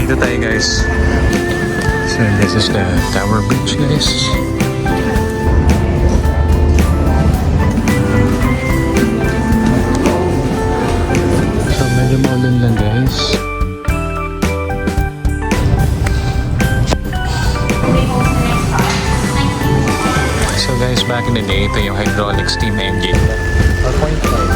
Dito tayo guys. So this is the Tower Bridge guys. So medyo maulan lang guys. So guys, back in the day, ito yung hydraulic steam engine. 4.5.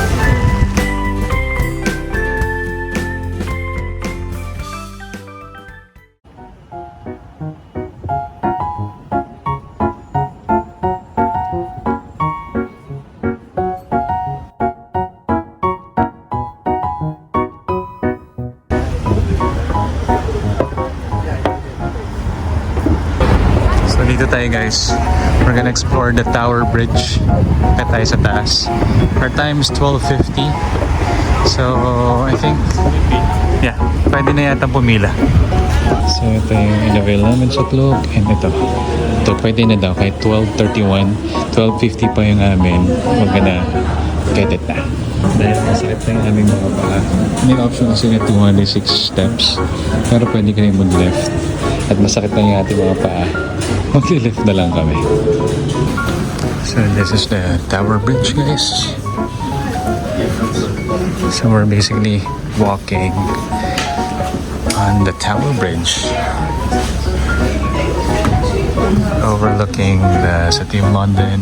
Dito tayo guys. We're gonna explore the Tower Bridge. Kaya tayo sa taas. Our time is 12:50. So, I think, yeah, pwede na yata pumila. So, ito yung in-avail namin sa Klook. And ito. Ito, pwede na daw. Kahit 12:31, 12:50 pa yung amin. We're gonna get it na. Dahil masakit na yung aming mga paa. May option kasi na 206 steps. Pero pwede ka rin mag-left. At masakit na yung ating mga paa. Magli-lift na lang kami. So this is the Tower Bridge guys. So we're basically walking on the Tower Bridge, overlooking the city of London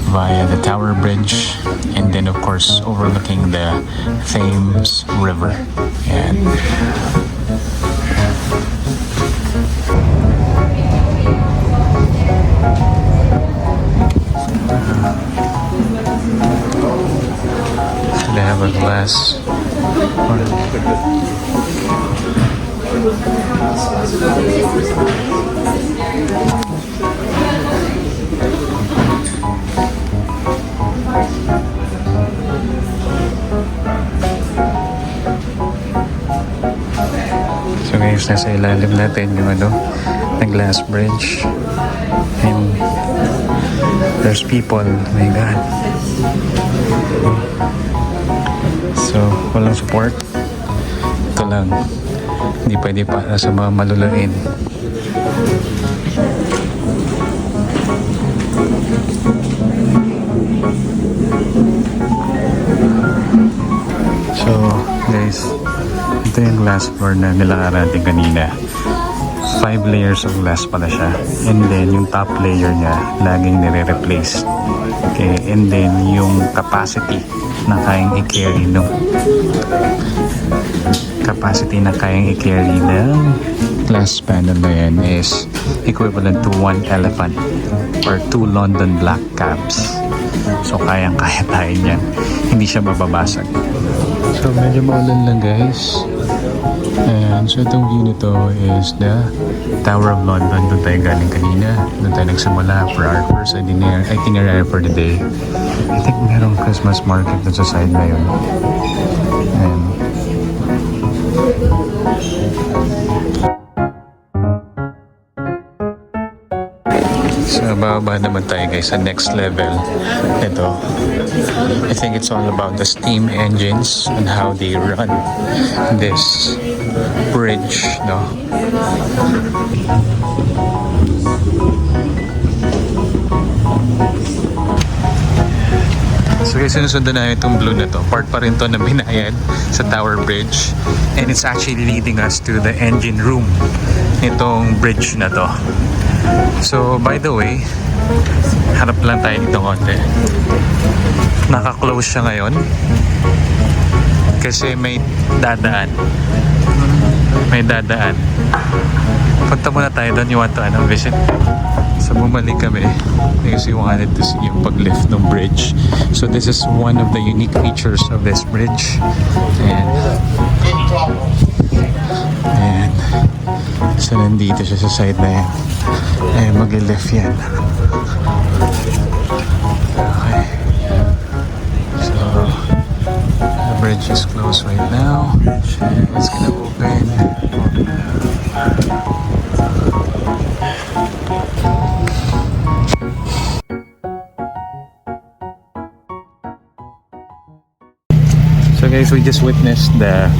via the Tower Bridge, and then of course overlooking the Thames River. And they have a glass. So guys, nasa ilalim natin yung the glass bridge. And there's people. Oh my God. So, walang support. Ito lang. Hindi pwede para sa mga malulain. So, guys, ito yung glass floor na nilakaran natin kanina. 5 layers of glass pala siya. And then, yung top layer niya, laging nire-replace. Okay, and then, yung capacity na kayang i-carry ng glass panel na yan is equivalent to 1 elephant or 2 London black cabs. So, kayang-kaya tayo niyan. Hindi siya mababasag. So, medyo maulan lang guys. And so itong view nito is the Tower of London. Doon tayo galing kanina. Doon tayo nagsimula for our first itinerary for the day. I think merong Christmas market doon sa side na yun. And so bababa naman tayo guys sa next level. Ito, I think it's all about the steam engines and how they run this bridge, no? So guys, sinusundan na itong blue na to. Part pa rin to na binayad sa Tower Bridge. And it's actually leading us to the engine room nitong bridge na to. So by the way, harap lang tayo dito konti. Naka-close siya ngayon kasi may dadaan. Punta muna tayo doon. You want to visit? So bumalik kami because we wanted to see yung pag-lift ng bridge. So this is one of the unique features of this bridge. And so nandito siya sa side na yan. Eh mag-lift yan. Okay. So the bridge is closed right now. It's gonna open. So guys, we just witnessed the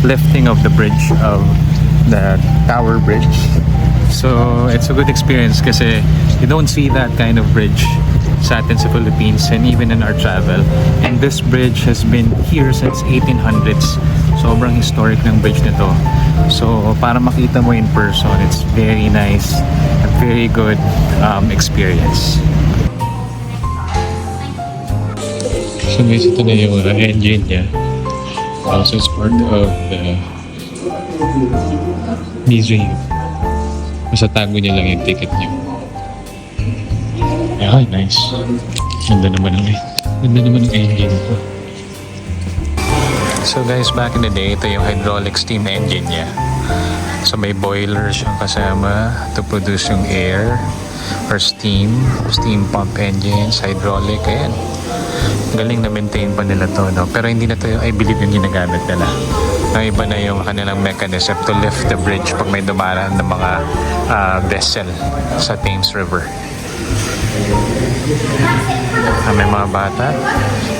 lifting of the bridge of the Tower Bridge. So it's a good experience kasi you don't see that kind of bridge sa atin sa Philippines and even in our travel. And this bridge has been here since 1800s. Sobrang historic ng bridge nito. So para makita mo in person, it's very nice, a very good experience. So guys, ito na yung engine niya. Also it's part of the museum. Basta tago niya lang yung ticket niyo. Yeah, nice. Ganda naman ng engine ko. So guys, back in the day, ito yung hydraulic steam engine niya. So may boiler siyang kasama to produce yung air or steam pump engines, hydraulic, ayan. Galing na maintain pa nila to, no? Pero hindi na to yung I believe yung ginagamit nila. No, iba na yung kanilang mechanism to lift the bridge pag may dumaraan ng mga vessel sa Thames River. May mga bata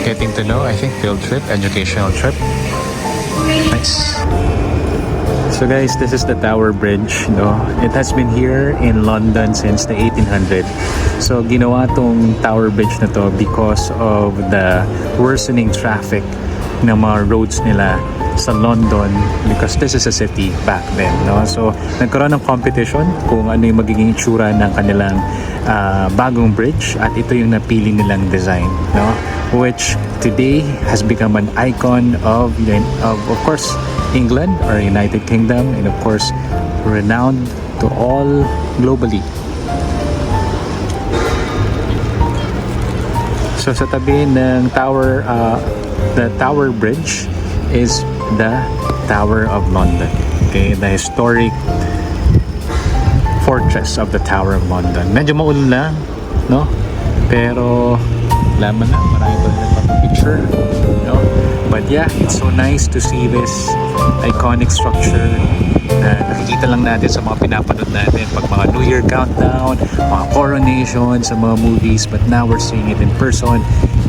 getting to know, I think, field trip, educational trip. Nice. So guys, this is the Tower Bridge, no? It has been here in London since the 1800s. So ginawa tong Tower Bridge na to because of the worsening traffic ng mga roads nila sa London, because this is a city back then, no? So nagkaroon ng competition kung ano yung magiging itsura ng kanilang bagong bridge, at ito yung napili nilang design, no? Which today has become an icon of course England or United Kingdom, and of course renowned to all globally. So sa tabi ng tower, the Tower Bridge is the Tower of London. Okay, the historic fortress of the Tower of London. Medyo maulan na, no? Pero laman na, marami pa rin nagpapapicture, no? But yeah, it's so nice to see this iconic structure na nakikita lang natin sa mga pinapanood natin pag mga New Year countdown, mga coronation sa mga movies, but now we're seeing it in person,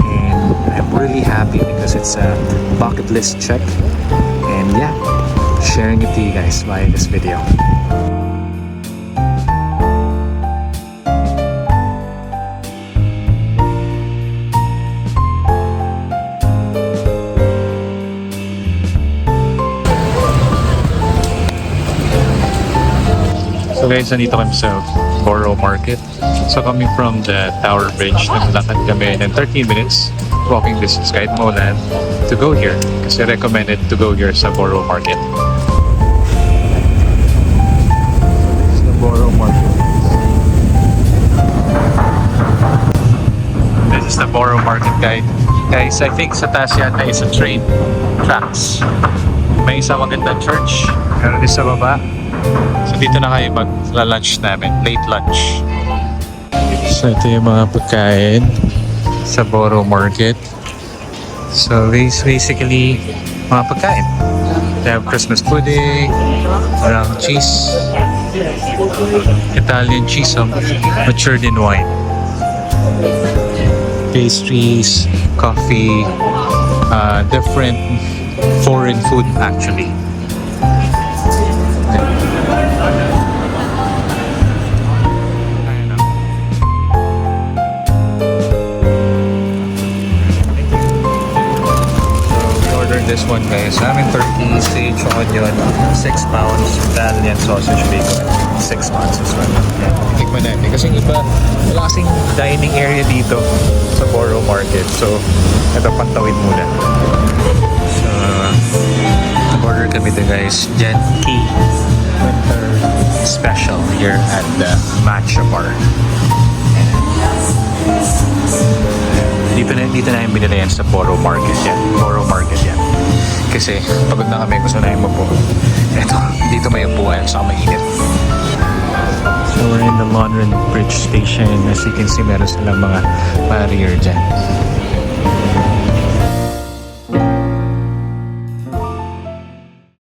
and I'm really happy because it's a bucket list check, and yeah, sharing it to you guys via this video. So guys, nandito kami sa Borough Market. So coming from the Tower Bridge, naglakad kami in 13 minutes walking distance kahit maulan to go here. Kasi recommended to go here sa Borough Market. This is the Borough Market. This is the Borough Market, guys. I think sa taas yata is a train tracks. May isang magandang church. Meron din sa baba. So dito na kayo mag-lunch namin, late lunch. So ito yung mga pagkain sa Borough Market. So basically, mga pagkain. They have Christmas pudding, parang cheese, Italian cheese, matured in wine. Pastries, coffee, different foreign food actually. This one, guys, namin turkey, sage, onion, 6 pounds, Italian sausage, bacon, 6 pounds as well. Tikman natin kasi yung iba, wala kasing dining area dito sa Borough Market, so ito pantawid muna. So nag-order kami ito, guys, Genki Winter Special here at the Matcha Bar. Dito na yung binili yan sa Borough Market yan. Kasi pagod na kami, gusto na yung mapo. Eto, dito may upuan, saka mainit. So we're in the London Bridge Station. As you can see, meron silang mga barrier dyan.